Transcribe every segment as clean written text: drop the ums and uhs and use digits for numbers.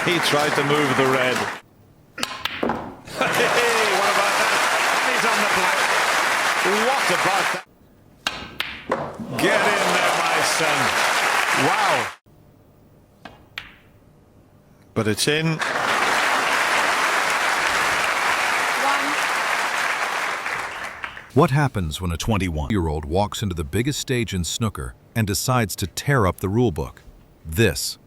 He tried to move the red. Hey, what about that? And he's on the black. What about that? Get in there, my son. Wow. But it's in. What happens when a 21-year-old walks into the biggest stage in snooker and decides to tear up the rulebook? This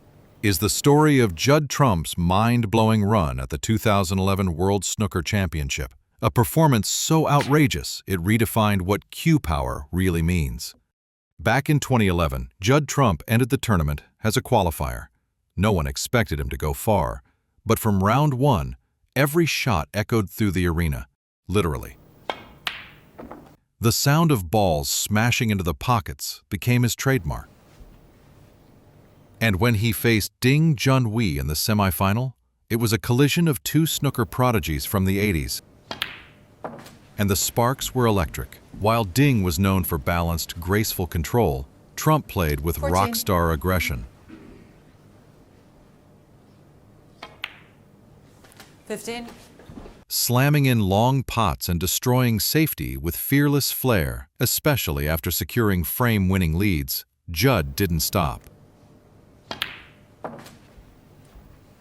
is the story of Judd Trump's mind-blowing run at the 2011 World Snooker Championship, a performance so outrageous it redefined what Q power really means. Back in 2011, Judd Trump entered the tournament as a qualifier. No one expected him to go far, but from round one, every shot echoed through the arena, literally. The sound of balls smashing into the pockets became his trademark. And when he faced Junhui in the semifinal, it was a collision of two snooker prodigies from the 80s. And the sparks were electric. While Ding was known for balanced, graceful control, Trump played with 14. rock star aggression. 15. Slamming in long pots and destroying safety with fearless flair, especially after securing frame-winning leads, Judd didn't stop.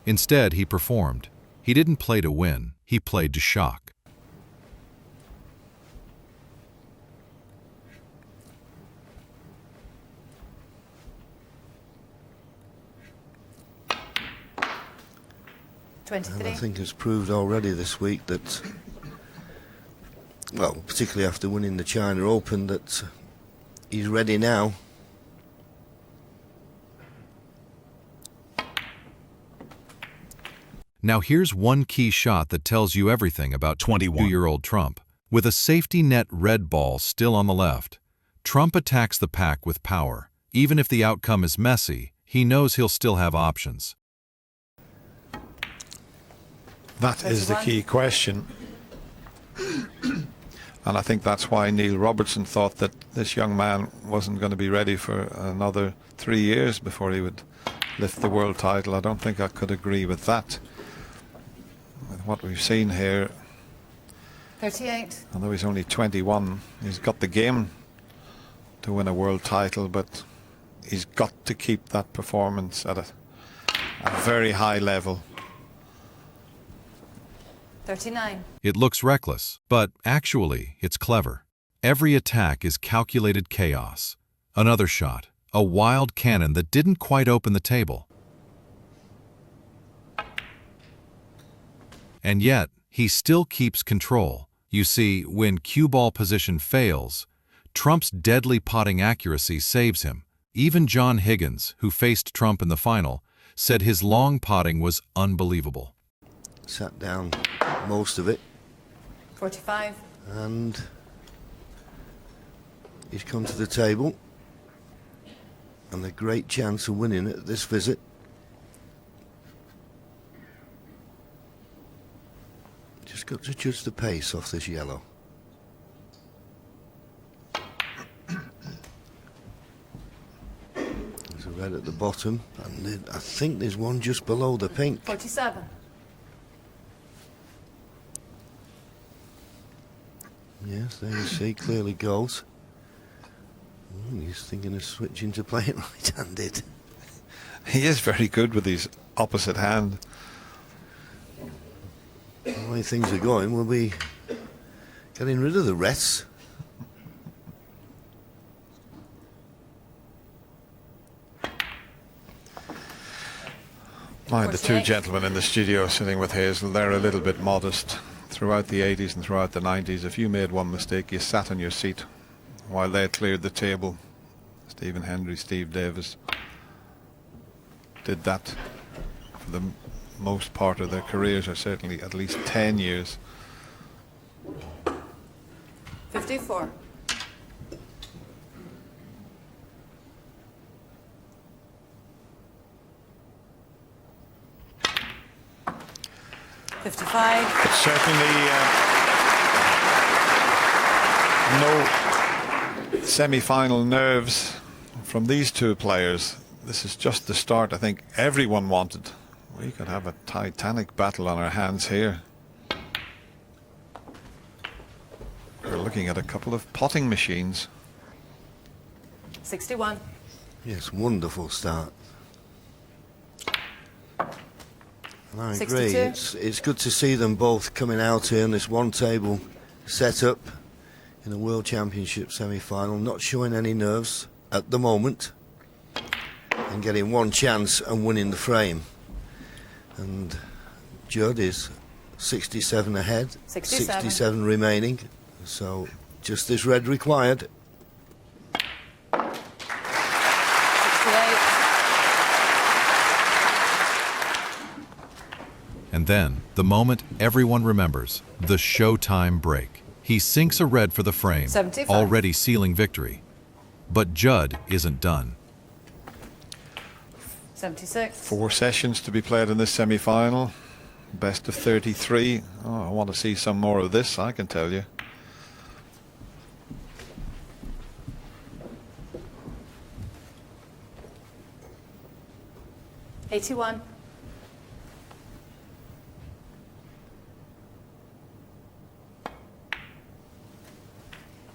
Instead, he performed. He didn't play to win, he played to shock. And I think it's proved already this week that, well, particularly after winning the China Open, that he's ready now. Now here's one key shot that tells you everything about 22-year-old Trump. With a safety net red ball still on the left, Trump attacks the pack with power. Even if the outcome is messy, he knows he'll still have options. That is the key question. And I think that's why Neil Robertson thought that this young man wasn't going to be ready for another 3 years before he would lift the world title. I don't think I could agree with that. With what we've seen here, 38. although he's only 21, he's got the game to win a world title, but he's got to keep that performance at a very high level. 39. It looks reckless, but actually, it's clever. Every attack is calculated chaos. Another shot, a wild cannon that didn't quite open the table. And yet, he still keeps control. You see, when cue ball position fails, Trump's deadly potting accuracy saves him. Even John Higgins, who faced Trump in the final, said his long potting was unbelievable. Sat down most of it. 45. And he's come to the table. And a great chance of winning at this visit. Just got to judge the pace off this yellow. There's a red at the bottom, and I think there's one just below the pink. 47. Yes, there you see, clearly goes. He's thinking of switching to playing right-handed. He is very good with his opposite hand. The way things are going, we'll be getting rid of the reds. Mind the two gentlemen in the studio sitting with Hazel, they're a little bit modest. Throughout the 80s and throughout the 90s, if you made one mistake, you sat on your seat while they cleared the table. Stephen Hendry, Steve Davis did that for the most part of their careers, or certainly at least 10 years. 54. But certainly no semi-final nerves from these two players. This is just the start I think everyone wanted. We could have a titanic battle on our hands here. We're looking at a couple of potting machines. 61. Yes, wonderful start. And I agree. 62. It's good to see them both coming out here in this one table setup in a World Championship semi-final, not showing any nerves at the moment, and getting one chance and winning the frame. And Judd is 67 ahead, 67 remaining, so just this red required. 68. And then, the moment everyone remembers, the showtime break. He sinks a red for the frame, 75. already sealing victory. But Judd isn't done. 76. 4 sessions to be played in this semi-final. Best of 33. Oh, I want to see some more of this, I can tell you. $81.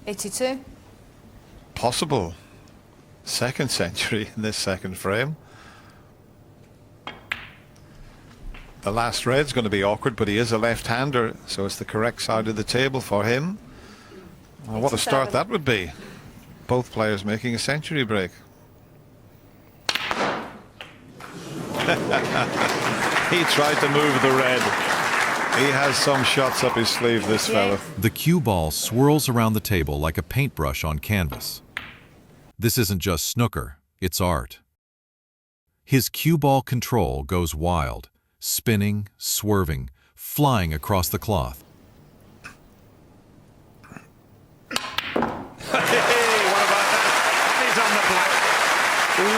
$82. Possible second century in this second frame. The last red's going to be awkward, but he is a left-hander, so it's the correct side of the table for him. Well, what a start 87. that would be. Both players making a century break. He tried to move the red. He has some shots up his sleeve, this fella. The cue ball swirls around the table like a paintbrush on canvas. This isn't just snooker, it's art. His cue ball control goes wild, spinning, swerving, flying across the cloth. Hey, what about that? And he's on the black.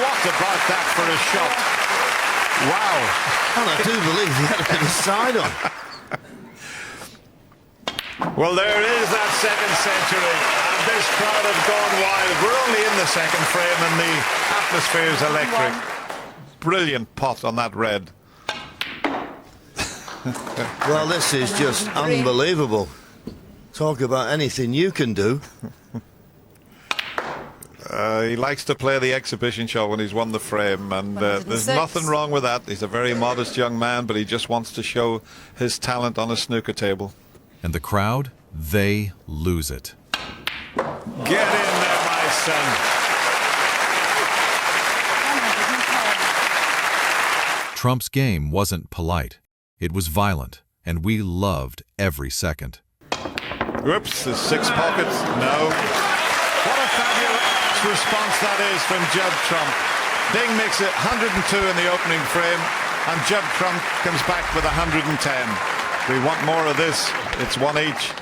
What about that for a shot? Wow. And I do believe he had a bit of side on. Well, there is that second century, and this crowd have gone wild. We're only in the second frame, and the atmosphere is electric. Brilliant pot on that red. Well, this is just unbelievable. Talk about anything you can do. He likes to play the exhibition shot when he's won the frame, and there's 106. nothing wrong with that. He's a very modest young man, but he just wants to show his talent on a snooker table. And the crowd, they lose it. Get in there, my son. Trump's game wasn't polite. It was violent, and we loved every second. Whoops, there's 6 pockets. No. What a fabulous response that is from Judd Trump. Ding makes it 102 in the opening frame, and Judd Trump comes back with 110. We want more of this. It's 1 each.